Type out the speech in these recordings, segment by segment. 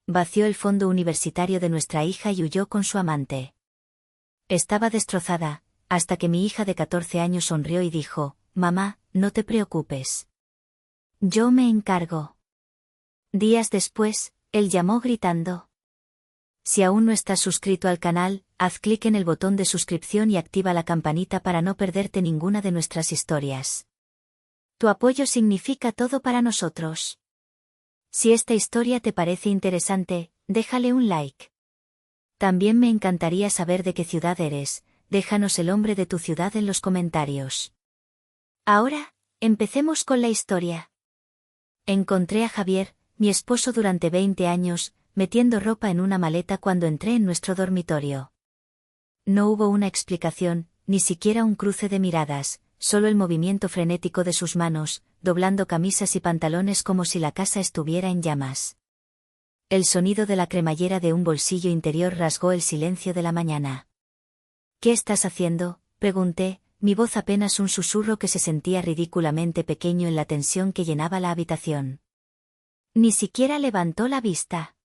Vació el fondo universitario de nuestra hija y huyó con su amante. Estaba destrozada, hasta que mi hija de 14 años sonrió y dijo: «Mamá, no te preocupes. Yo me encargo». Días después, él llamó gritando: «Si aún no estás suscrito al canal, haz clic en el botón de suscripción y activa la campanita para no perderte ninguna de nuestras historias. Tu apoyo significa todo para nosotros». Si esta historia te parece interesante, déjale un like. También me encantaría saber de qué ciudad eres, déjanos el nombre de tu ciudad en los comentarios. Ahora, empecemos con la historia. Encontré a Javier, mi esposo durante 20 años, metiendo ropa en una maleta cuando entré en nuestro dormitorio. No hubo una explicación, ni siquiera un cruce de miradas, solo el movimiento frenético de sus manos, doblando camisas y pantalones como si la casa estuviera en llamas. El sonido de la cremallera de un bolsillo interior rasgó el silencio de la mañana. «¿Qué estás haciendo?», pregunté, mi voz apenas un susurro que se sentía ridículamente pequeño en la tensión que llenaba la habitación. Ni siquiera levantó la vista.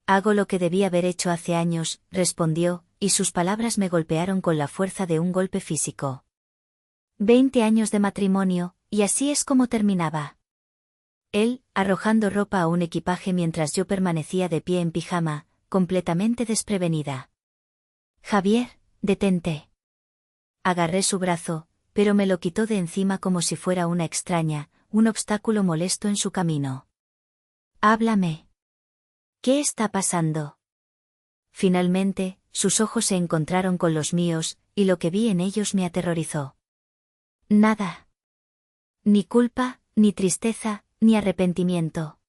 «Hago lo que debí haber hecho hace años», respondió, y sus palabras me golpearon con la fuerza de un golpe físico. 20 años de matrimonio, y así es como terminaba. Él, arrojando ropa a un equipaje mientras yo permanecía de pie en pijama, completamente desprevenida. «Javier, detente». Agarré su brazo, pero me lo quitó de encima como si fuera una extraña, un obstáculo molesto en su camino. «Háblame. ¿Qué está pasando?». Finalmente, sus ojos se encontraron con los míos, y lo que vi en ellos me aterrorizó. «Nada. Ni culpa, ni tristeza, ni arrepentimiento.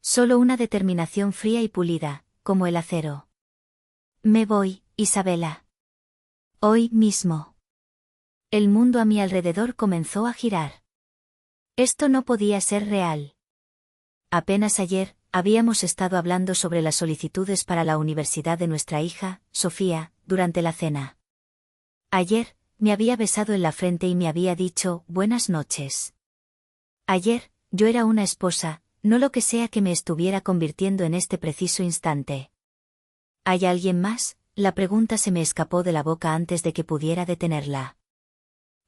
Solo una determinación fría y pulida, como el acero. Me voy, Isabela. Hoy mismo». El mundo a mi alrededor comenzó a girar. Esto no podía ser real. Apenas ayer, habíamos estado hablando sobre las solicitudes para la universidad de nuestra hija, Sofía, durante la cena. Ayer, me había besado en la frente y me había dicho: «Buenas noches». Ayer, yo era una esposa, no lo que sea que me estuviera convirtiendo en este preciso instante. ¿Hay alguien más?, la pregunta se me escapó de la boca antes de que pudiera detenerla.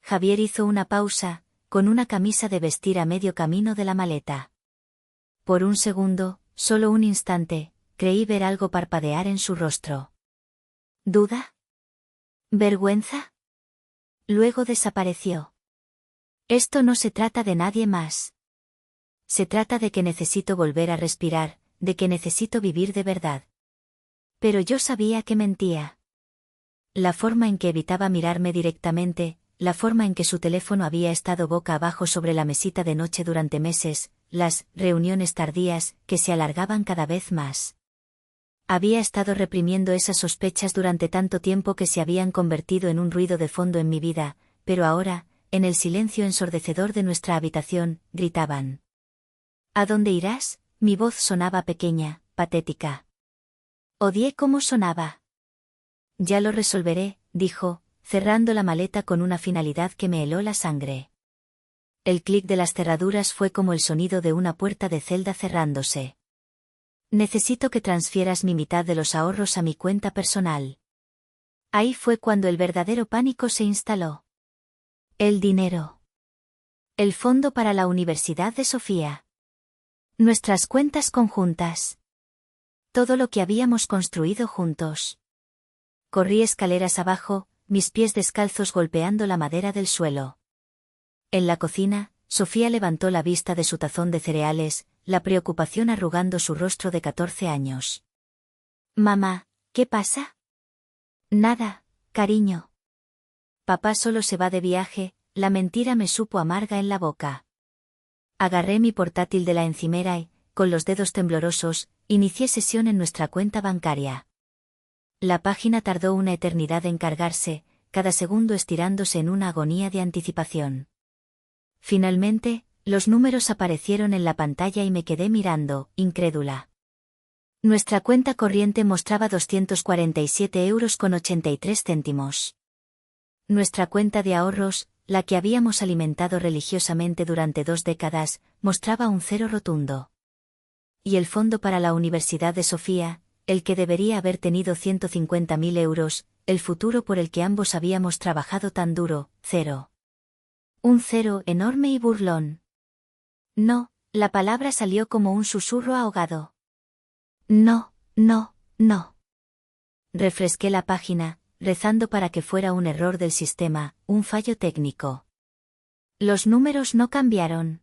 Javier hizo una pausa, con una camisa de vestir a medio camino de la maleta. Por un segundo, solo un instante, creí ver algo parpadear en su rostro. ¿Duda? ¿Vergüenza? Luego desapareció. Esto no se trata de nadie más. Se trata de que necesito volver a respirar, de que necesito vivir de verdad. Pero yo sabía que mentía. La forma en que evitaba mirarme directamente, la forma en que su teléfono había estado boca abajo sobre la mesita de noche durante meses, las reuniones tardías, que se alargaban cada vez más. Había estado reprimiendo esas sospechas durante tanto tiempo que se habían convertido en un ruido de fondo en mi vida, pero ahora, en el silencio ensordecedor de nuestra habitación, gritaban. «¿A dónde irás?», mi voz sonaba pequeña, patética. Odié cómo sonaba. «Ya lo resolveré», dijo, cerrando la maleta con una finalidad que me heló la sangre. El clic de las cerraduras fue como el sonido de una puerta de celda cerrándose. «Necesito que transfieras mi mitad de los ahorros a mi cuenta personal». Ahí fue cuando el verdadero pánico se instaló. El dinero. El fondo para la Universidad de Sofía. Nuestras cuentas conjuntas. Todo lo que habíamos construido juntos. Corrí escaleras abajo, mis pies descalzos golpeando la madera del suelo. En la cocina, Sofía levantó la vista de su tazón de cereales, la preocupación arrugando su rostro de 14 años. «Mamá, ¿qué pasa?». «Nada, cariño. Papá solo se va de viaje», la mentira me supo amarga en la boca. Agarré mi portátil de la encimera y, con los dedos temblorosos, inicié sesión en nuestra cuenta bancaria. La página tardó una eternidad en cargarse, cada segundo estirándose en una agonía de anticipación. Finalmente, los números aparecieron en la pantalla y me quedé mirando, incrédula. Nuestra cuenta corriente mostraba 247,83 €. Nuestra cuenta de ahorros, la que habíamos alimentado religiosamente durante 2 décadas, mostraba un cero rotundo. Y el fondo para la Universidad de Sofía, el que debería haber tenido 150.000 euros, el futuro por el que ambos habíamos trabajado tan duro, cero. Un cero enorme y burlón. No, la palabra salió como un susurro ahogado. No, no, no. Refresqué la página, rezando para que fuera un error del sistema, un fallo técnico. Los números no cambiaron.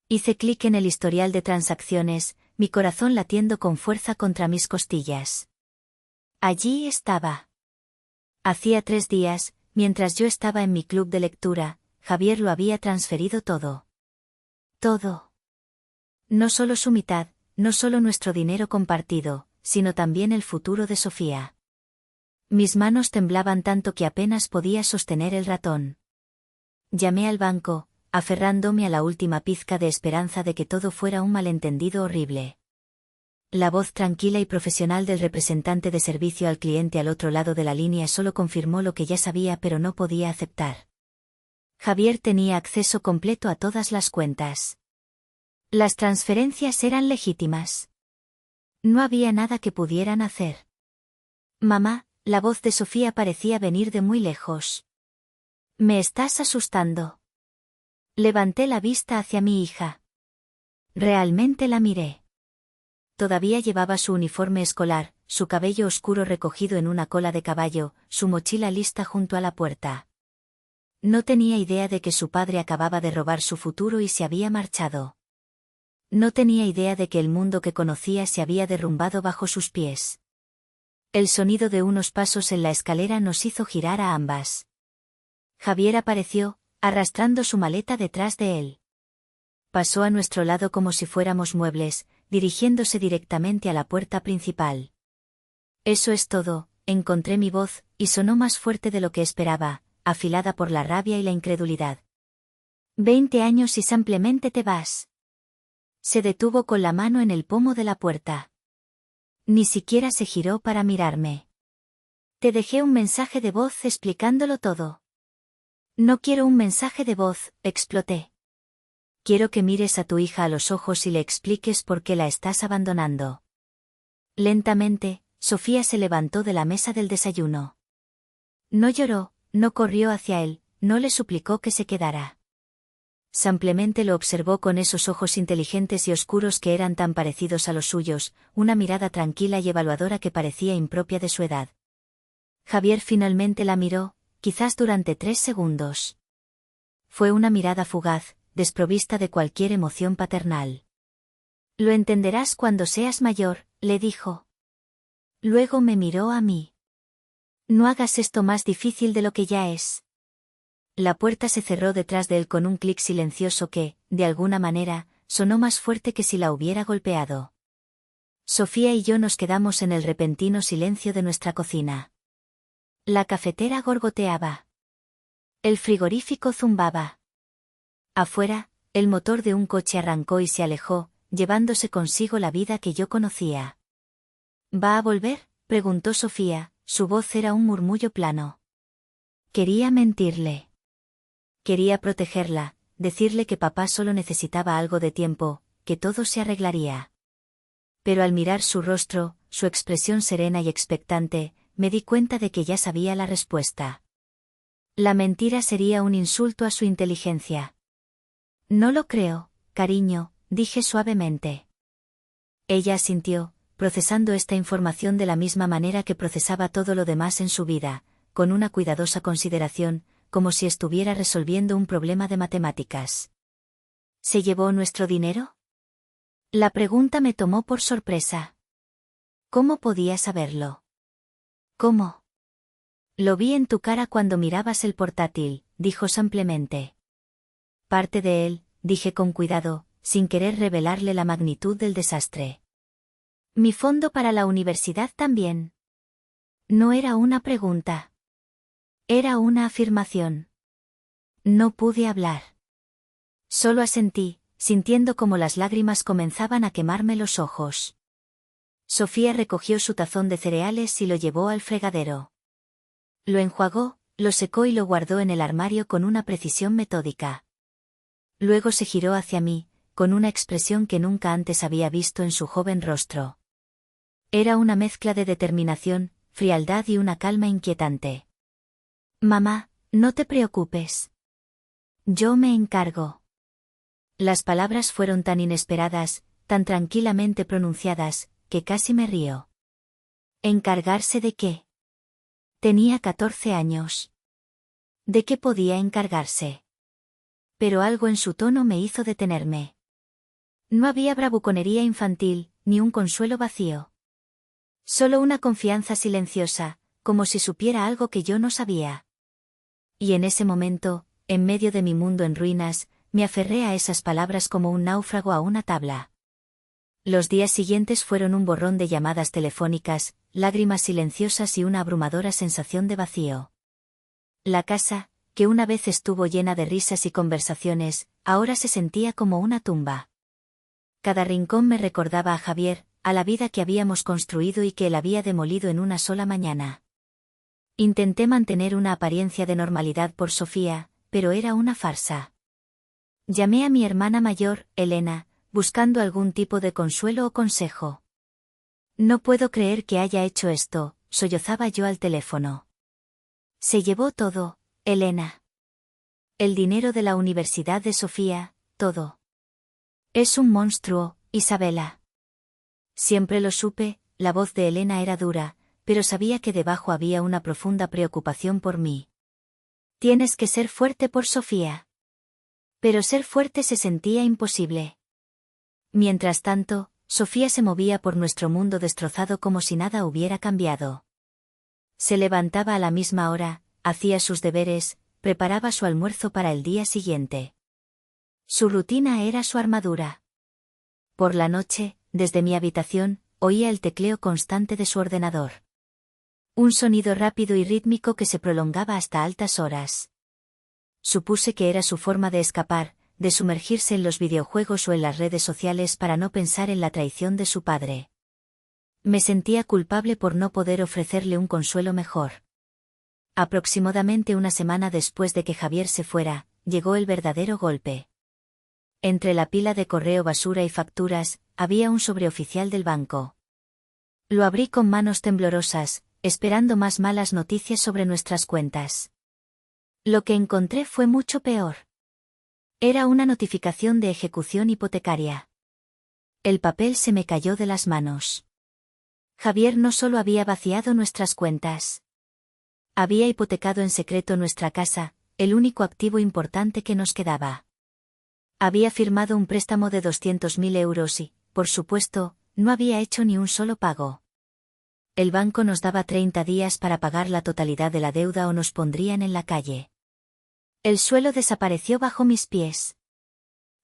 Hice clic en el historial de transacciones, mi corazón latiendo con fuerza contra mis costillas. Allí estaba. Hacía 3 días, mientras yo estaba en mi club de lectura, Javier lo había transferido todo. Todo. No solo su mitad, no solo nuestro dinero compartido, sino también el futuro de Sofía. Mis manos temblaban tanto que apenas podía sostener el ratón. Llamé al banco, aferrándome a la última pizca de esperanza de que todo fuera un malentendido horrible. La voz tranquila y profesional del representante de servicio al cliente al otro lado de la línea solo confirmó lo que ya sabía pero no podía aceptar. Javier tenía acceso completo a todas las cuentas. Las transferencias eran legítimas. No había nada que pudieran hacer. Mamá, la voz de Sofía parecía venir de muy lejos. Me estás asustando. Levanté la vista hacia mi hija. Realmente la miré. Todavía llevaba su uniforme escolar, su cabello oscuro recogido en una cola de caballo, su mochila lista junto a la puerta. No tenía idea de que su padre acababa de robar su futuro y se había marchado. No tenía idea de que el mundo que conocía se había derrumbado bajo sus pies. El sonido de unos pasos en la escalera nos hizo girar a ambas. Javier apareció, arrastrando su maleta detrás de él. Pasó a nuestro lado como si fuéramos muebles, dirigiéndose directamente a la puerta principal. Eso es todo, encontré mi voz, y sonó más fuerte de lo que esperaba, afilada por la rabia y la incredulidad. 20 años y simplemente te vas. Se detuvo con la mano en el pomo de la puerta. Ni siquiera se giró para mirarme. Te dejé un mensaje de voz explicándolo todo. No quiero un mensaje de voz, exploté. Quiero que mires a tu hija a los ojos y le expliques por qué la estás abandonando. Lentamente, Sofía se levantó de la mesa del desayuno. No lloró, no corrió hacia él, no le suplicó que se quedara. Simplemente lo observó con esos ojos inteligentes y oscuros que eran tan parecidos a los suyos, una mirada tranquila y evaluadora que parecía impropia de su edad. Javier finalmente la miró, quizás durante 3 segundos. Fue una mirada fugaz, desprovista de cualquier emoción paternal. Lo entenderás cuando seas mayor, le dijo. Luego me miró a mí. No hagas esto más difícil de lo que ya es. La puerta se cerró detrás de él con un clic silencioso que, de alguna manera, sonó más fuerte que si la hubiera golpeado. Sofía y yo nos quedamos en el repentino silencio de nuestra cocina. La cafetera gorgoteaba. El frigorífico zumbaba. Afuera, el motor de un coche arrancó y se alejó, llevándose consigo la vida que yo conocía. ¿Va a volver?, preguntó Sofía, su voz era un murmullo plano. Quería mentirle. Quería protegerla, decirle que papá solo necesitaba algo de tiempo, que todo se arreglaría. Pero al mirar su rostro, su expresión serena y expectante, me di cuenta de que ya sabía la respuesta. La mentira sería un insulto a su inteligencia. No lo creo, cariño, dije suavemente. Ella asintió, procesando esta información de la misma manera que procesaba todo lo demás en su vida, con una cuidadosa consideración, como si estuviera resolviendo un problema de matemáticas. ¿Se llevó nuestro dinero? La pregunta me tomó por sorpresa. ¿Cómo podía saberlo? ¿Cómo? Lo vi en tu cara cuando mirabas el portátil, dijo simplemente. Parte de él, dije con cuidado, sin querer revelarle la magnitud del desastre. Mi fondo para la universidad también. No era una pregunta. Era una afirmación. No pude hablar. Solo asentí, sintiendo como las lágrimas comenzaban a quemarme los ojos. Sofía recogió su tazón de cereales y lo llevó al fregadero. Lo enjuagó, lo secó y lo guardó en el armario con una precisión metódica. Luego se giró hacia mí, con una expresión que nunca antes había visto en su joven rostro. Era una mezcla de determinación, frialdad y una calma inquietante. Mamá, no te preocupes. Yo me encargo. Las palabras fueron tan inesperadas, tan tranquilamente pronunciadas, que casi me río. ¿Encargarse de qué? Tenía 14 años. ¿De qué podía encargarse? Pero algo en su tono me hizo detenerme. No había bravuconería infantil, ni un consuelo vacío. Solo una confianza silenciosa, como si supiera algo que yo no sabía. Y en ese momento, en medio de mi mundo en ruinas, me aferré a esas palabras como un náufrago a una tabla. Los días siguientes fueron un borrón de llamadas telefónicas, lágrimas silenciosas y una abrumadora sensación de vacío. La casa, que una vez estuvo llena de risas y conversaciones, ahora se sentía como una tumba. Cada rincón me recordaba a Javier, a la vida que habíamos construido y que él había demolido en una sola mañana. Intenté mantener una apariencia de normalidad por Sofía, pero era una farsa. Llamé a mi hermana mayor, Elena, buscando algún tipo de consuelo o consejo. No puedo creer que haya hecho esto, sollozaba yo al teléfono. Se llevó todo, Elena. El dinero de la universidad de Sofía, todo. Es un monstruo, Isabela. Siempre lo supe, la voz de Elena era dura, pero sabía que debajo había una profunda preocupación por mí. Tienes que ser fuerte por Sofía. Pero ser fuerte se sentía imposible. Mientras tanto, Sofía se movía por nuestro mundo destrozado como si nada hubiera cambiado. Se levantaba a la misma hora, hacía sus deberes, preparaba su almuerzo para el día siguiente. Su rutina era su armadura. Por la noche, desde mi habitación, oía el tecleo constante de su ordenador. Un sonido rápido y rítmico que se prolongaba hasta altas horas. Supuse que era su forma de escapar, de sumergirse en los videojuegos o en las redes sociales para no pensar en la traición de su padre. Me sentía culpable por no poder ofrecerle un consuelo mejor. Aproximadamente una semana después de que Javier se fuera, llegó el verdadero golpe. Entre la pila de correo basura y facturas, había un sobreoficial del banco. Lo abrí con manos temblorosas, esperando más malas noticias sobre nuestras cuentas. Lo que encontré fue mucho peor. Era una notificación de ejecución hipotecaria. El papel se me cayó de las manos. Javier no solo había vaciado nuestras cuentas. Había hipotecado en secreto nuestra casa, el único activo importante que nos quedaba. Había firmado un préstamo de 200.000 euros y, por supuesto, no había hecho ni un solo pago. El banco nos daba 30 días para pagar la totalidad de la deuda o nos pondrían en la calle. El suelo desapareció bajo mis pies.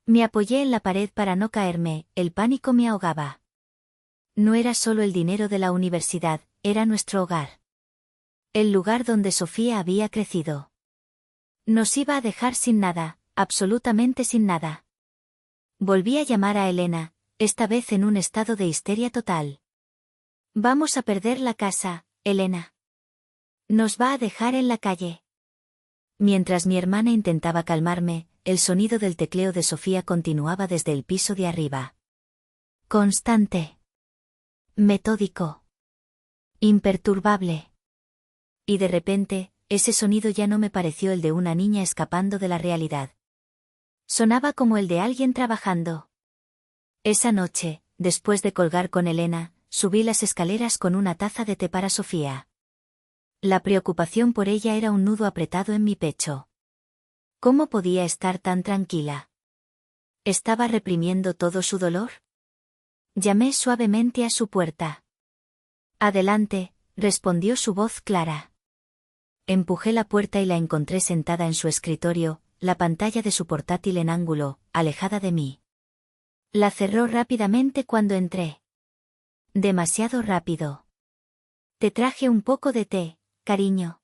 Me apoyé en la pared para no caerme, el pánico me ahogaba. No era solo el dinero de la universidad, era nuestro hogar. El lugar donde Sofía había crecido. Nos iba a dejar sin nada, absolutamente sin nada. Volví a llamar a Elena, esta vez en un estado de histeria total. Vamos a perder la casa, Elena. Nos va a dejar en la calle. Mientras mi hermana intentaba calmarme, el sonido del tecleo de Sofía continuaba desde el piso de arriba. Constante. Metódico. Imperturbable. Y de repente, ese sonido ya no me pareció el de una niña escapando de la realidad. Sonaba como el de alguien trabajando. Esa noche, después de colgar con Elena, subí las escaleras con una taza de té para Sofía. La preocupación por ella era un nudo apretado en mi pecho. ¿Cómo podía estar tan tranquila? ¿Estaba reprimiendo todo su dolor? Llamé suavemente a su puerta. Adelante, respondió su voz clara. Empujé la puerta y la encontré sentada en su escritorio, la pantalla de su portátil en ángulo, alejada de mí. La cerró rápidamente cuando entré. Demasiado rápido. Te traje un poco de té, cariño.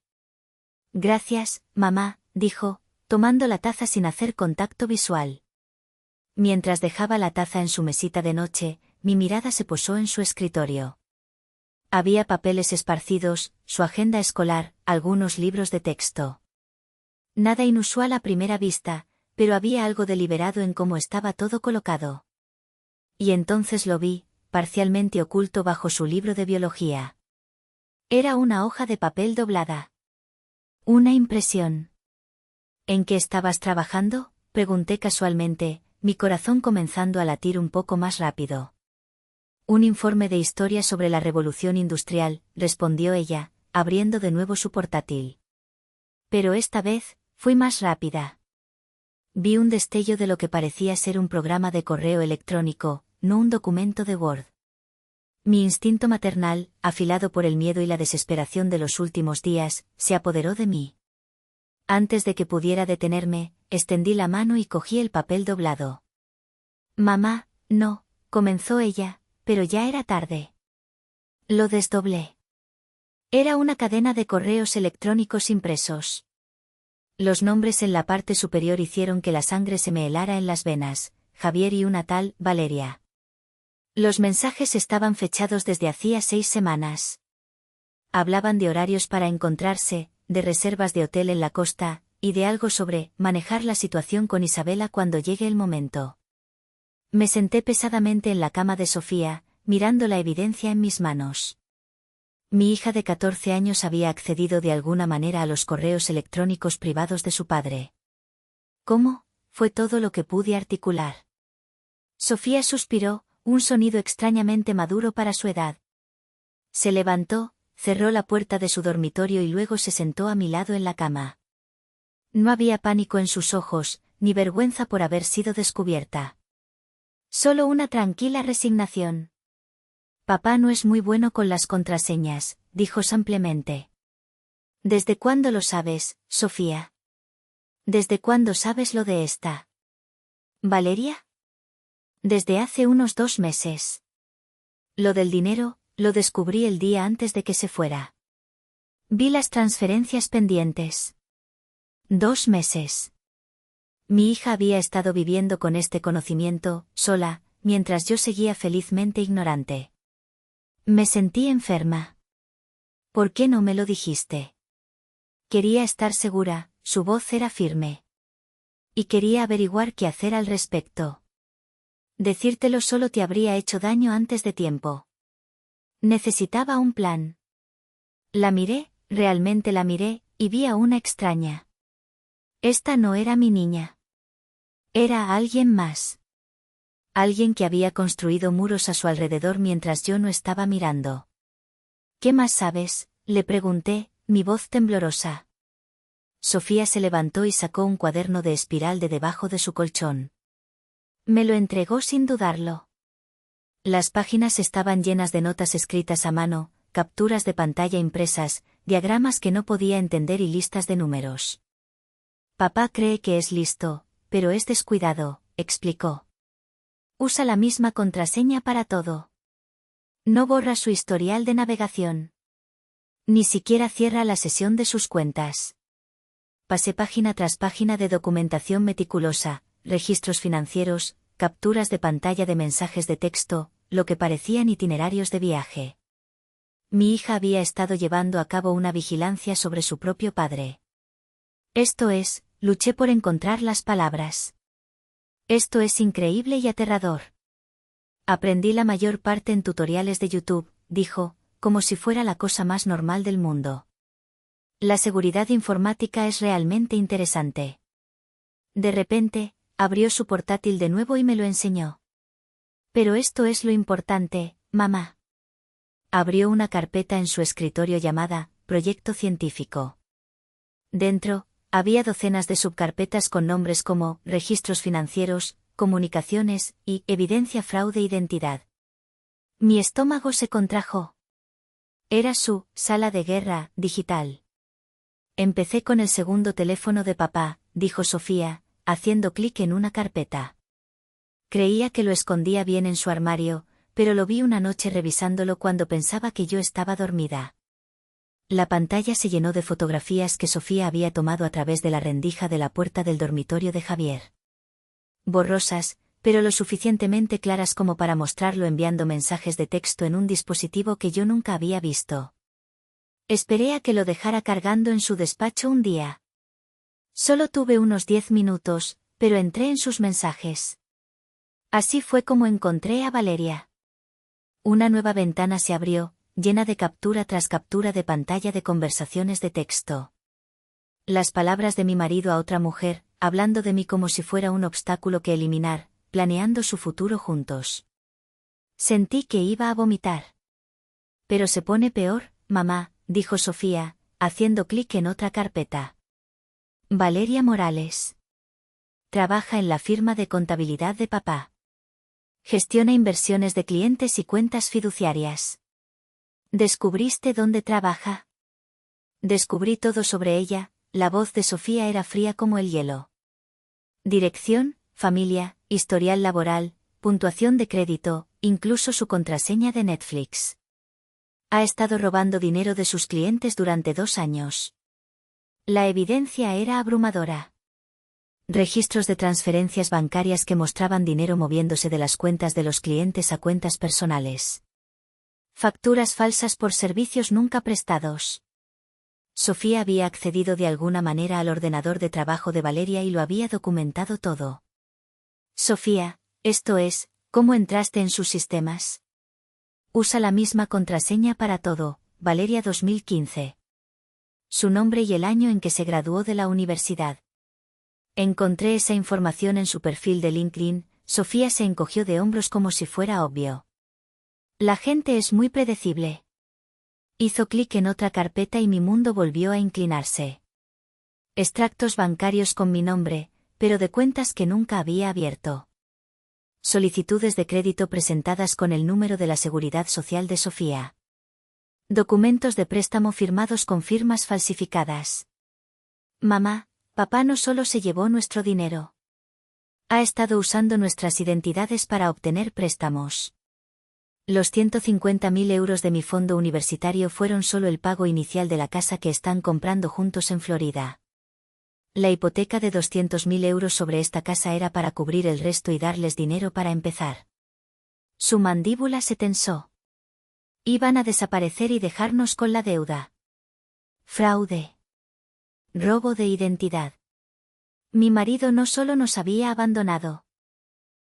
Gracias, mamá, dijo, tomando la taza sin hacer contacto visual. Mientras dejaba la taza en su mesita de noche, mi mirada se posó en su escritorio. Había papeles esparcidos, su agenda escolar, algunos libros de texto. Nada inusual a primera vista, pero había algo deliberado en cómo estaba todo colocado. Y entonces lo vi, parcialmente oculto bajo su libro de biología. Era una hoja de papel doblada. Una impresión. ¿En qué estabas trabajando?, pregunté casualmente, mi corazón comenzando a latir un poco más rápido. Un informe de historia sobre la revolución industrial, respondió ella, abriendo de nuevo su portátil. Pero esta vez, fui más rápida. Vi un destello de lo que parecía ser un programa de correo electrónico, no un documento de Word. Mi instinto maternal, afilado por el miedo y la desesperación de los últimos días, se apoderó de mí. Antes de que pudiera detenerme, extendí la mano y cogí el papel doblado. Mamá, no, comenzó ella, pero ya era tarde. Lo desdoblé. Era una cadena de correos electrónicos impresos. Los nombres en la parte superior hicieron que la sangre se me helara en las venas, Javier y una tal Valeria. Los mensajes estaban fechados desde hacía 6 semanas. Hablaban de horarios para encontrarse, de reservas de hotel en la costa, y de algo sobre manejar la situación con Isabela cuando llegue el momento. Me senté pesadamente en la cama de Sofía, mirando la evidencia en mis manos. Mi hija de 14 años había accedido de alguna manera a los correos electrónicos privados de su padre. ¿Cómo? Fue todo lo que pude articular. Sofía suspiró, un sonido extrañamente maduro para su edad. Se levantó, cerró la puerta de su dormitorio y luego se sentó a mi lado en la cama. No había pánico en sus ojos, ni vergüenza por haber sido descubierta. Solo una tranquila resignación. Papá no es muy bueno con las contraseñas, dijo simplemente. ¿Desde cuándo lo sabes, Sofía? ¿Desde cuándo sabes lo de esta? ¿Valeria? Desde hace unos 2 meses. Lo del dinero, lo descubrí el día antes de que se fuera. Vi las transferencias pendientes. 2 meses. Mi hija había estado viviendo con este conocimiento, sola, mientras yo seguía felizmente ignorante. Me sentí enferma. ¿Por qué no me lo dijiste? Quería estar segura, su voz era firme. Y quería averiguar qué hacer al respecto. Decírtelo solo te habría hecho daño antes de tiempo. Necesitaba un plan. La miré, realmente la miré, y vi a una extraña. Esta no era mi niña. Era alguien más. Alguien que había construido muros a su alrededor mientras yo no estaba mirando. ¿Qué más sabes?, le pregunté, mi voz temblorosa. Sofía se levantó y sacó un cuaderno de espiral de debajo de su colchón. Me lo entregó sin dudarlo. Las páginas estaban llenas de notas escritas a mano, capturas de pantalla impresas, diagramas que no podía entender y listas de números. Papá cree que es listo, pero es descuidado, explicó. Usa la misma contraseña para todo. No borra su historial de navegación. Ni siquiera cierra la sesión de sus cuentas. Pasé página tras página de documentación meticulosa, registros financieros, capturas de pantalla de mensajes de texto, lo que parecían itinerarios de viaje. Mi hija había estado llevando a cabo una vigilancia sobre su propio padre. Esto es, luché por encontrar las palabras. Esto es increíble y aterrador. Aprendí la mayor parte en tutoriales de YouTube, dijo, como si fuera la cosa más normal del mundo. La seguridad informática es realmente interesante. De repente, abrió su portátil de nuevo y me lo enseñó. Pero esto es lo importante, mamá. Abrió una carpeta en su escritorio llamada Proyecto Científico. Dentro, había docenas de subcarpetas con nombres como registros financieros, comunicaciones y evidencia fraude identidad. Mi estómago se contrajo. Era su sala de guerra digital. Empecé con el segundo teléfono de papá, dijo Sofía, haciendo clic en una carpeta. Creía que lo escondía bien en su armario, pero lo vi una noche revisándolo cuando pensaba que yo estaba dormida. La pantalla se llenó de fotografías que Sofía había tomado a través de la rendija de la puerta del dormitorio de Javier. Borrosas, pero lo suficientemente claras como para mostrarlo enviando mensajes de texto en un dispositivo que yo nunca había visto. Esperé a que lo dejara cargando en su despacho un día. Solo tuve unos 10 minutos, pero entré en sus mensajes. Así fue como encontré a Valeria. Una nueva ventana se abrió, llena de captura tras captura de pantalla de conversaciones de texto. Las palabras de mi marido a otra mujer, hablando de mí como si fuera un obstáculo que eliminar, planeando su futuro juntos. Sentí que iba a vomitar. Pero se pone peor, mamá, dijo Sofía, haciendo clic en otra carpeta. Valeria Morales. Trabaja en la firma de contabilidad de papá. Gestiona inversiones de clientes y cuentas fiduciarias. ¿Descubriste dónde trabaja? Descubrí todo sobre ella, la voz de Sofía era fría como el hielo. Dirección, familia, historial laboral, puntuación de crédito, incluso su contraseña de Netflix. Ha estado robando dinero de sus clientes durante 2 años. La evidencia era abrumadora. Registros de transferencias bancarias que mostraban dinero moviéndose de las cuentas de los clientes a cuentas personales. Facturas falsas por servicios nunca prestados. Sofía había accedido de alguna manera al ordenador de trabajo de Valeria y lo había documentado todo. Sofía, esto es, ¿cómo entraste en sus sistemas? Usa la misma contraseña para todo, Valeria 2015. Su nombre y el año en que se graduó de la universidad. Encontré esa información en su perfil de LinkedIn. Sofía se encogió de hombros como si fuera obvio. La gente es muy predecible. Hizo clic en otra carpeta y mi mundo volvió a inclinarse. Extractos bancarios con mi nombre, pero de cuentas que nunca había abierto. Solicitudes de crédito presentadas con el número de la Seguridad Social de Sofía. Documentos de préstamo firmados con firmas falsificadas. Mamá, papá no solo se llevó nuestro dinero. Ha estado usando nuestras identidades para obtener préstamos. Los 150.000 euros de mi fondo universitario fueron solo el pago inicial de la casa que están comprando juntos en Florida. La hipoteca de 200.000 euros sobre esta casa era para cubrir el resto y darles dinero para empezar. Su mandíbula se tensó. Iban a desaparecer y dejarnos con la deuda. Fraude. Robo de identidad. Mi marido no solo nos había abandonado.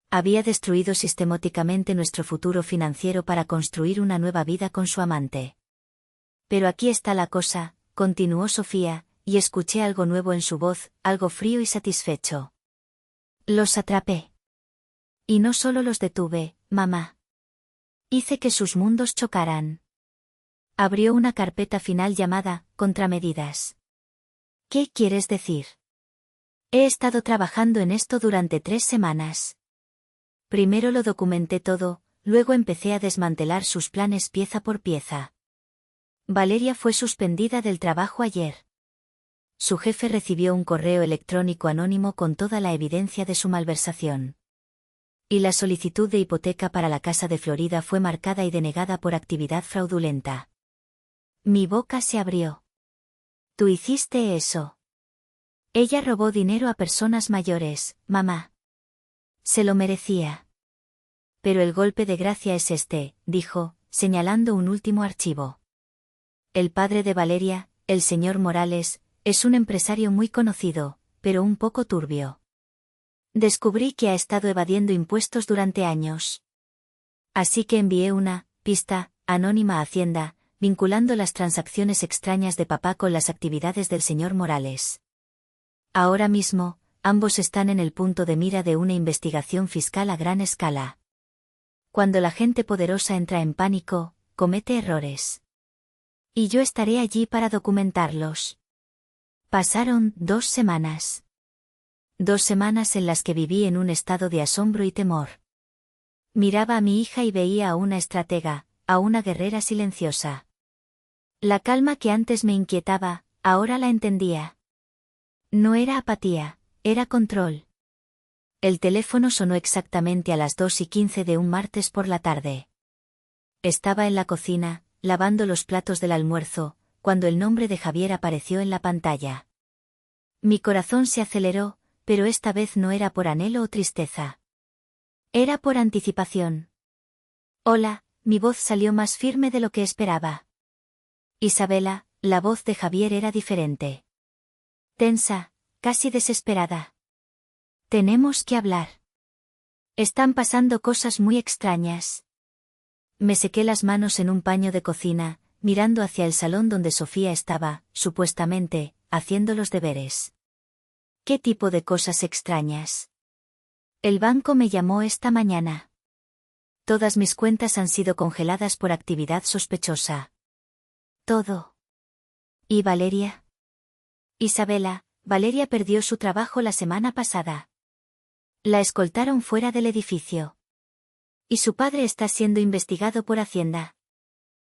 Había destruido sistemáticamente nuestro futuro financiero para construir una nueva vida con su amante. Pero aquí está la cosa, continuó Sofía, y escuché algo nuevo en su voz, algo frío y satisfecho. Los atrapé. Y no solo los detuve, mamá. Hice que sus mundos chocaran. Abrió una carpeta final llamada Contramedidas. ¿Qué quieres decir? He estado trabajando en esto durante 3 semanas. Primero lo documenté todo, luego empecé a desmantelar sus planes pieza por pieza. Valeria fue suspendida del trabajo ayer. Su jefe recibió un correo electrónico anónimo con toda la evidencia de su malversación. Y la solicitud de hipoteca para la casa de Florida fue marcada y denegada por actividad fraudulenta. Mi boca se abrió. Tú hiciste eso. Ella robó dinero a personas mayores, mamá. Se lo merecía. Pero el golpe de gracia es este, dijo, señalando un último archivo. El padre de Valeria, el señor Morales, es un empresario muy conocido, pero un poco turbio. Descubrí que ha estado evadiendo impuestos durante años. Así que envié una pista anónima a Hacienda, vinculando las transacciones extrañas de papá con las actividades del señor Morales. Ahora mismo, ambos están en el punto de mira de una investigación fiscal a gran escala. Cuando la gente poderosa entra en pánico, comete errores. Y yo estaré allí para documentarlos. Pasaron 2 semanas. 2 semanas en las que viví en un estado de asombro y temor. Miraba a mi hija y veía a una estratega, a una guerrera silenciosa. La calma que antes me inquietaba, ahora la entendía. No era apatía, era control. El teléfono sonó exactamente a las 2:15 de un martes por la tarde. Estaba en la cocina, lavando los platos del almuerzo, cuando el nombre de Javier apareció en la pantalla. Mi corazón se aceleró, pero esta vez no era por anhelo o tristeza. Era por anticipación. Hola, mi voz salió más firme de lo que esperaba. Isabela, la voz de Javier era diferente. Tensa, casi desesperada. Tenemos que hablar. Están pasando cosas muy extrañas. Me sequé las manos en un paño de cocina, mirando hacia el salón donde Sofía estaba, supuestamente, haciendo los deberes. ¿Qué tipo de cosas extrañas? El banco me llamó esta mañana. Todas mis cuentas han sido congeladas por actividad sospechosa. Todo. ¿Y Valeria? Valeria perdió su trabajo la semana pasada. La escoltaron fuera del edificio. Y su padre está siendo investigado por Hacienda.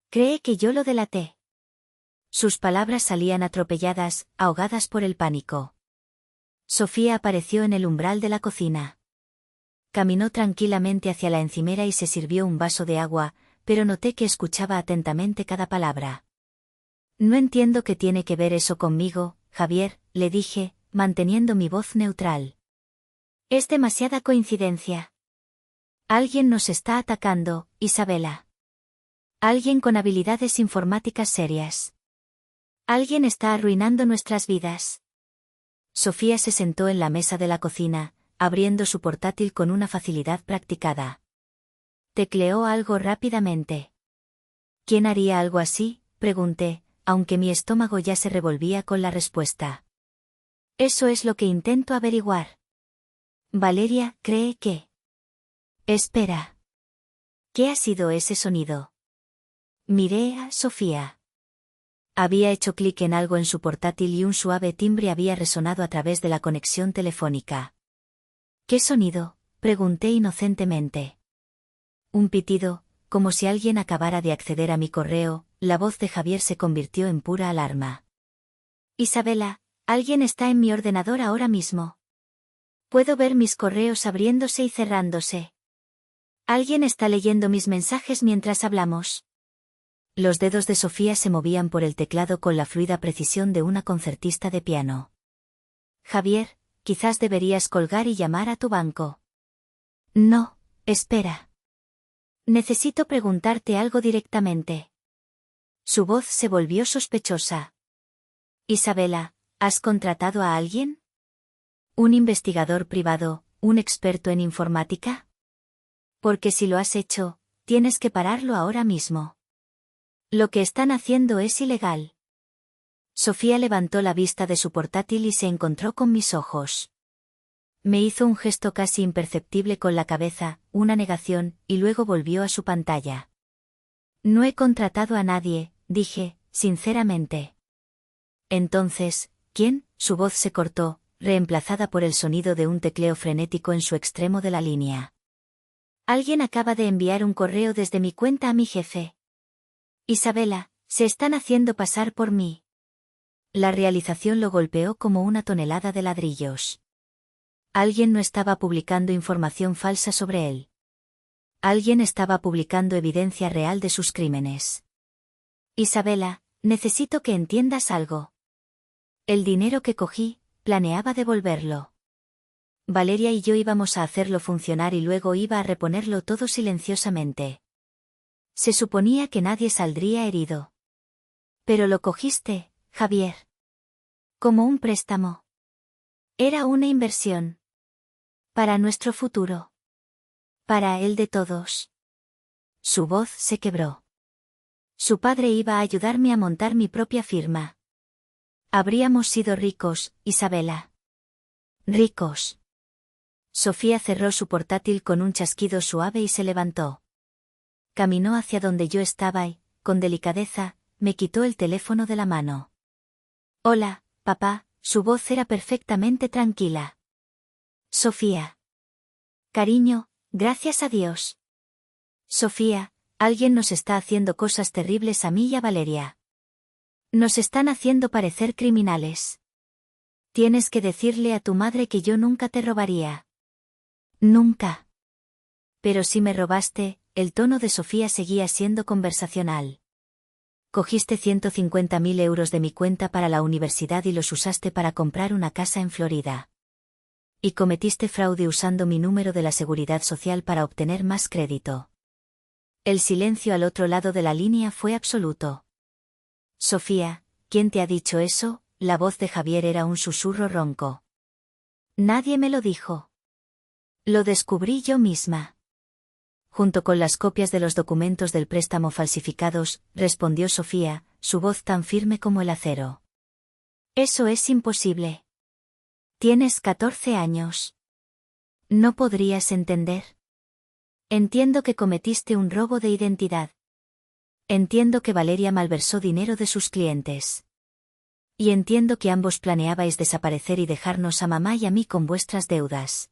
Cree que yo lo delaté. Sus palabras salían atropelladas, ahogadas por el pánico. Sofía apareció en el umbral de la cocina. Caminó tranquilamente hacia la encimera y se sirvió un vaso de agua, pero noté que escuchaba atentamente cada palabra. No entiendo qué tiene que ver eso conmigo, Javier, le dije, manteniendo mi voz neutral. Es demasiada coincidencia. Alguien nos está atacando, Isabela. Alguien con habilidades informáticas serias. Alguien está arruinando nuestras vidas. Sofía se sentó en la mesa de la cocina, abriendo su portátil con una facilidad practicada. Tecleó algo rápidamente. ¿Quién haría algo así?, pregunté, aunque mi estómago ya se revolvía con la respuesta. Eso es lo que intento averiguar. Valeria cree que... Espera. ¿Qué ha sido ese sonido? Miré a Sofía. Había hecho clic en algo en su portátil y un suave timbre había resonado a través de la conexión telefónica. ¿Qué sonido?, pregunté inocentemente. Un pitido, como si alguien acabara de acceder a mi correo. La voz de Javier se convirtió en pura alarma. Isabela, alguien está en mi ordenador ahora mismo. Puedo ver mis correos abriéndose y cerrándose. Alguien está leyendo mis mensajes mientras hablamos. Los dedos de Sofía se movían por el teclado con la fluida precisión de una concertista de piano. Javier, quizás deberías colgar y llamar a tu banco. No, espera. Necesito preguntarte algo directamente. Su voz se volvió sospechosa. Isabela, ¿has contratado a alguien? ¿Un investigador privado, un experto en informática? Porque si lo has hecho, tienes que pararlo ahora mismo. Lo que están haciendo es ilegal. Sofía levantó la vista de su portátil y se encontró con mis ojos. Me hizo un gesto casi imperceptible con la cabeza, una negación, y luego volvió a su pantalla. No he contratado a nadie, dije, sinceramente. Entonces, ¿quién? Su voz se cortó, reemplazada por el sonido de un tecleo frenético en su extremo de la línea. Alguien acaba de enviar un correo desde mi cuenta a mi jefe. Isabela, se están haciendo pasar por mí. La realización lo golpeó como una tonelada de ladrillos. Alguien no estaba publicando información falsa sobre él. Alguien estaba publicando evidencia real de sus crímenes. Isabela, necesito que entiendas algo. El dinero que cogí, planeaba devolverlo. Valeria y yo íbamos a hacerlo funcionar y luego iba a reponerlo todo silenciosamente. Se suponía que nadie saldría herido. Pero lo cogiste, Javier. Como un préstamo. Era una inversión. Para nuestro futuro. Para el de todos. Su voz se quebró. Su padre iba a ayudarme a montar mi propia firma. Habríamos sido ricos, Isabela. Ricos. Sofía cerró su portátil con un chasquido suave y se levantó. Caminó hacia donde yo estaba y, con delicadeza, me quitó el teléfono de la mano. Hola, papá, su voz era perfectamente tranquila. Sofía. Cariño, gracias a Dios. Sofía, alguien nos está haciendo cosas terribles a mí y a Valeria. Nos están haciendo parecer criminales. Tienes que decirle a tu madre que yo nunca te robaría. Nunca. Pero si me robaste, el tono de Sofía seguía siendo conversacional. Cogiste 150.000 euros de mi cuenta para la universidad y los usaste para comprar una casa en Florida. Y cometiste fraude usando mi número de la Seguridad Social para obtener más crédito. El silencio al otro lado de la línea fue absoluto. Sofía, ¿quién te ha dicho eso? La voz de Javier era un susurro ronco. Nadie me lo dijo. Lo descubrí yo misma. Junto con las copias de los documentos del préstamo falsificados, respondió Sofía, su voz tan firme como el acero. Eso es imposible. Tienes 14 años. ¿No podrías entender? Entiendo que cometiste un robo de identidad. Entiendo que Valeria malversó dinero de sus clientes. Y entiendo que ambos planeabais desaparecer y dejarnos a mamá y a mí con vuestras deudas.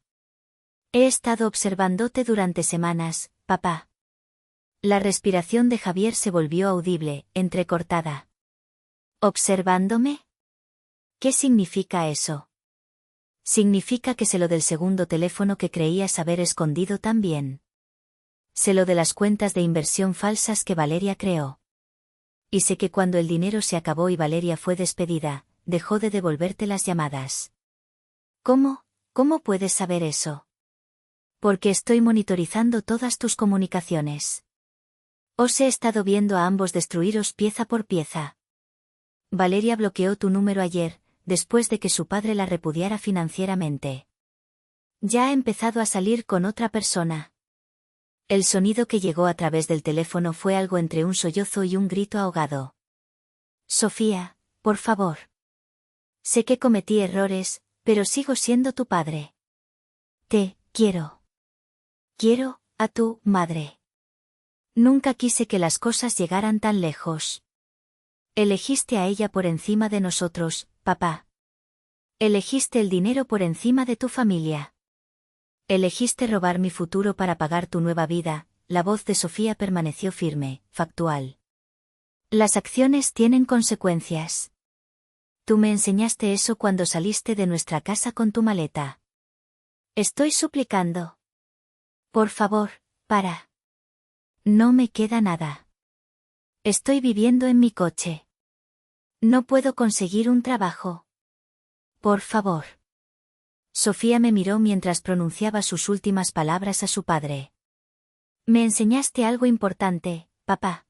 He estado observándote durante semanas, papá. La respiración de Javier se volvió audible, entrecortada. ¿Observándome? ¿Qué significa eso? Significa que sé lo del segundo teléfono que creías haber escondido también. Sé lo de las cuentas de inversión falsas que Valeria creó. Y sé que cuando el dinero se acabó y Valeria fue despedida, dejó de devolverte las llamadas. ¿Cómo? ¿Cómo puedes saber eso? Porque estoy monitorizando todas tus comunicaciones. Os he estado viendo a ambos destruiros pieza por pieza. Valeria bloqueó tu número ayer, después de que su padre la repudiara financieramente. Ya ha empezado a salir con otra persona. El sonido que llegó a través del teléfono fue algo entre un sollozo y un grito ahogado. Sofía, por favor. Sé que cometí errores, pero sigo siendo tu padre. Te quiero. Quiero a tu madre. Nunca quise que las cosas llegaran tan lejos. Elegiste a ella por encima de nosotros, papá. Elegiste el dinero por encima de tu familia. Elegiste robar mi futuro para pagar tu nueva vida. La voz de Sofía permaneció firme, factual. Las acciones tienen consecuencias. Tú me enseñaste eso cuando saliste de nuestra casa con tu maleta. Estoy suplicando. Por favor, para. No me queda nada. Estoy viviendo en mi coche. No puedo conseguir un trabajo. Por favor. Sofía me miró mientras pronunciaba sus últimas palabras a su padre. Me enseñaste algo importante, papá.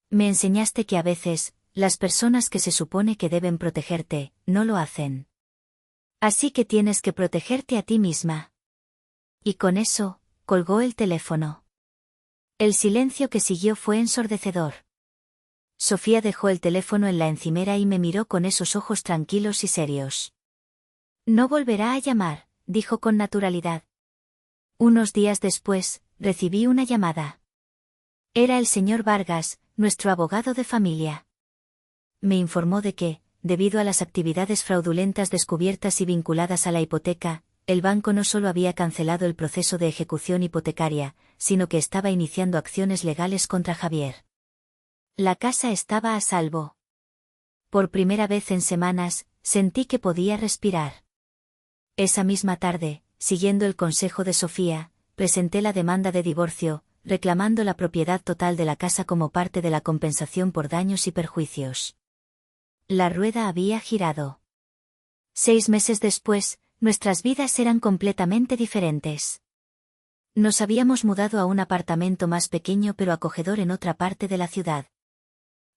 Me enseñaste que a veces, las personas que se supone que deben protegerte, no lo hacen. Así que tienes que protegerte a ti misma. Y con eso, colgó el teléfono. El silencio que siguió fue ensordecedor. Sofía dejó el teléfono en la encimera y me miró con esos ojos tranquilos y serios. No volverá a llamar, dijo con naturalidad. Unos días después, recibí una llamada. Era el señor Vargas, nuestro abogado de familia. Me informó de que, debido a las actividades fraudulentas descubiertas y vinculadas a la hipoteca, el banco no solo había cancelado el proceso de ejecución hipotecaria, sino que estaba iniciando acciones legales contra Javier. La casa estaba a salvo. Por primera vez en semanas, sentí que podía respirar. Esa misma tarde, siguiendo el consejo de Sofía, presenté la demanda de divorcio, reclamando la propiedad total de la casa como parte de la compensación por daños y perjuicios. La rueda había girado. 6 meses después, nuestras vidas eran completamente diferentes. Nos habíamos mudado a un apartamento más pequeño pero acogedor en otra parte de la ciudad.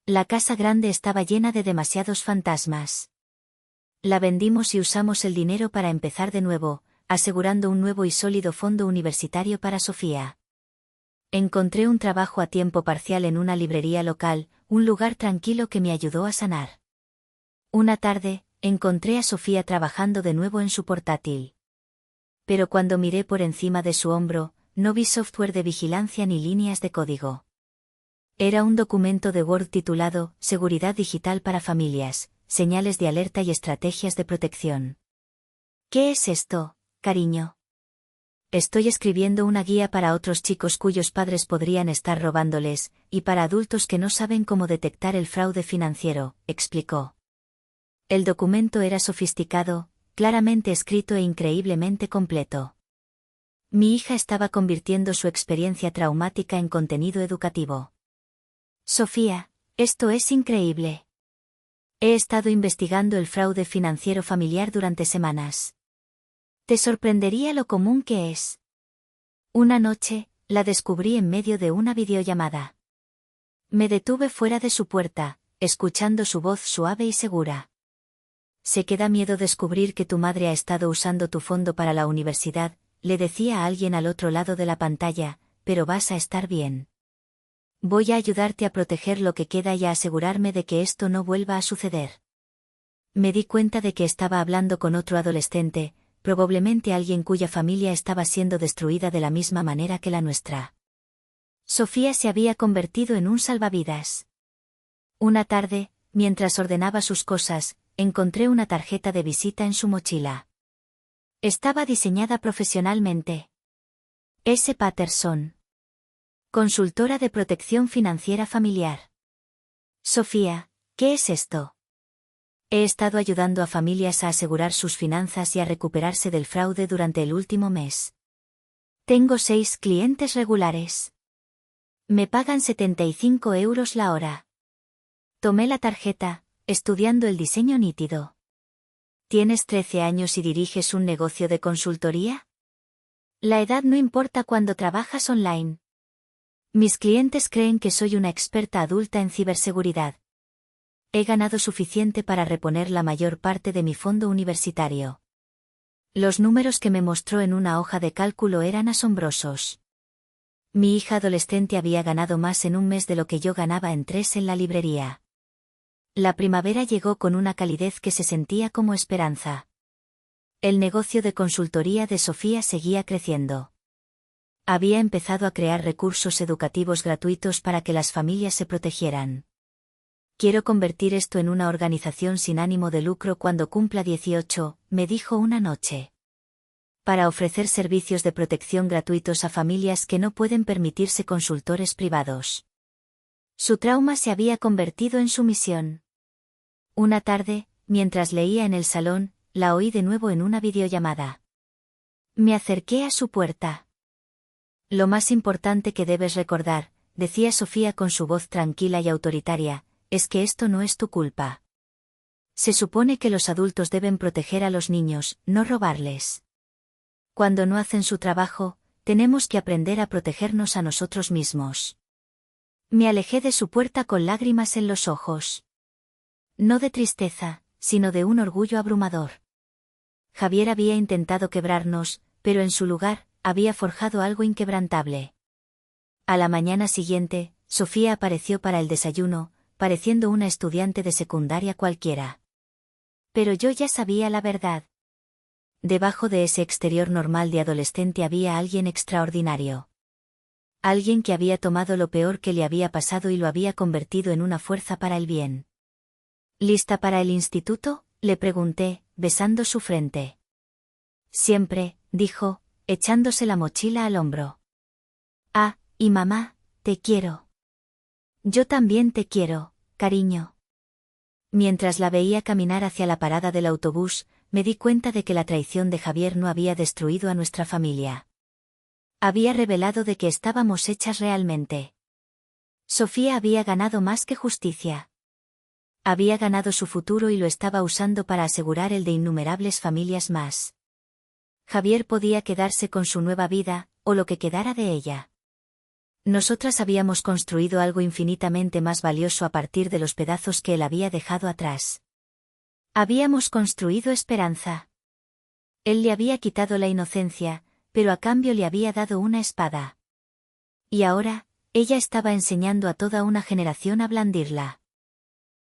La casa grande estaba llena de demasiados fantasmas. La vendimos y usamos el dinero para empezar de nuevo, asegurando un nuevo y sólido fondo universitario para Sofía. Encontré un trabajo a tiempo parcial en una librería local, un lugar tranquilo que me ayudó a sanar. Una tarde, encontré a Sofía trabajando de nuevo en su portátil. Pero cuando miré por encima de su hombro, no vi software de vigilancia ni líneas de código. Era un documento de Word titulado Seguridad Digital para Familias, señales de alerta y estrategias de protección. ¿Qué es esto, cariño? Estoy escribiendo una guía para otros chicos cuyos padres podrían estar robándoles, y para adultos que no saben cómo detectar el fraude financiero, explicó. El documento era sofisticado, claramente escrito e increíblemente completo. Mi hija estaba convirtiendo su experiencia traumática en contenido educativo. Sofía, esto es increíble. He estado investigando el fraude financiero familiar durante semanas. Te sorprendería lo común que es. Una noche, la descubrí en medio de una videollamada. Me detuve fuera de su puerta, escuchando su voz suave y segura. Sé que da miedo descubrir que tu madre ha estado usando tu fondo para la universidad, le decía a alguien al otro lado de la pantalla, pero vas a estar bien. Voy a ayudarte a proteger lo que queda y a asegurarme de que esto no vuelva a suceder. Me di cuenta de que estaba hablando con otro adolescente, probablemente alguien cuya familia estaba siendo destruida de la misma manera que la nuestra. Sofía se había convertido en un salvavidas. Una tarde, mientras ordenaba sus cosas, encontré una tarjeta de visita en su mochila. Estaba diseñada profesionalmente. S. Patterson. Consultora de protección financiera familiar. Sofía, ¿qué es esto? He estado ayudando a familias a asegurar sus finanzas y a recuperarse del fraude durante el último mes. Tengo 6 clientes regulares. Me pagan 75 € la hora. Tomé la tarjeta, estudiando el diseño nítido. ¿Tienes 13 años y diriges un negocio de consultoría? La edad no importa cuando trabajas online. Mis clientes creen que soy una experta adulta en ciberseguridad. He ganado suficiente para reponer la mayor parte de mi fondo universitario. Los números que me mostró en una hoja de cálculo eran asombrosos. Mi hija adolescente había ganado más en un mes de lo que yo ganaba en 3 en la librería. La primavera llegó con una calidez que se sentía como esperanza. El negocio de consultoría de Sofía seguía creciendo. Había empezado a crear recursos educativos gratuitos para que las familias se protegieran. Quiero convertir esto en una organización sin ánimo de lucro cuando cumpla 18, me dijo una noche. Para ofrecer servicios de protección gratuitos a familias que no pueden permitirse consultores privados. Su trauma se había convertido en su misión. Una tarde, mientras leía en el salón, la oí de nuevo en una videollamada. Me acerqué a su puerta. Lo más importante que debes recordar, decía Sofía con su voz tranquila y autoritaria, es que esto no es tu culpa. Se supone que los adultos deben proteger a los niños, no robarles. Cuando no hacen su trabajo, tenemos que aprender a protegernos a nosotros mismos. Me alejé de su puerta con lágrimas en los ojos. No de tristeza, sino de un orgullo abrumador. Javier había intentado quebrarnos, pero en su lugar, había forjado algo inquebrantable. A la mañana siguiente, Sofía apareció para el desayuno, pareciendo una estudiante de secundaria cualquiera. Pero yo ya sabía la verdad. Debajo de ese exterior normal de adolescente había alguien extraordinario. Alguien que había tomado lo peor que le había pasado y lo había convertido en una fuerza para el bien. ¿Lista para el instituto?, le pregunté, besando su frente. Siempre, dijo, echándose la mochila al hombro. Ah, y mamá, te quiero. Yo también te quiero, cariño. Mientras la veía caminar hacia la parada del autobús, me di cuenta de que la traición de Javier no había destruido a nuestra familia. Había revelado de que estábamos hechas realmente. Sofía había ganado más que justicia. Había ganado su futuro y lo estaba usando para asegurar el de innumerables familias más. Javier podía quedarse con su nueva vida, o lo que quedara de ella. Nosotras habíamos construido algo infinitamente más valioso a partir de los pedazos que él había dejado atrás. Habíamos construido esperanza. Él le había quitado la inocencia, pero a cambio le había dado una espada. Y ahora, ella estaba enseñando a toda una generación a blandirla.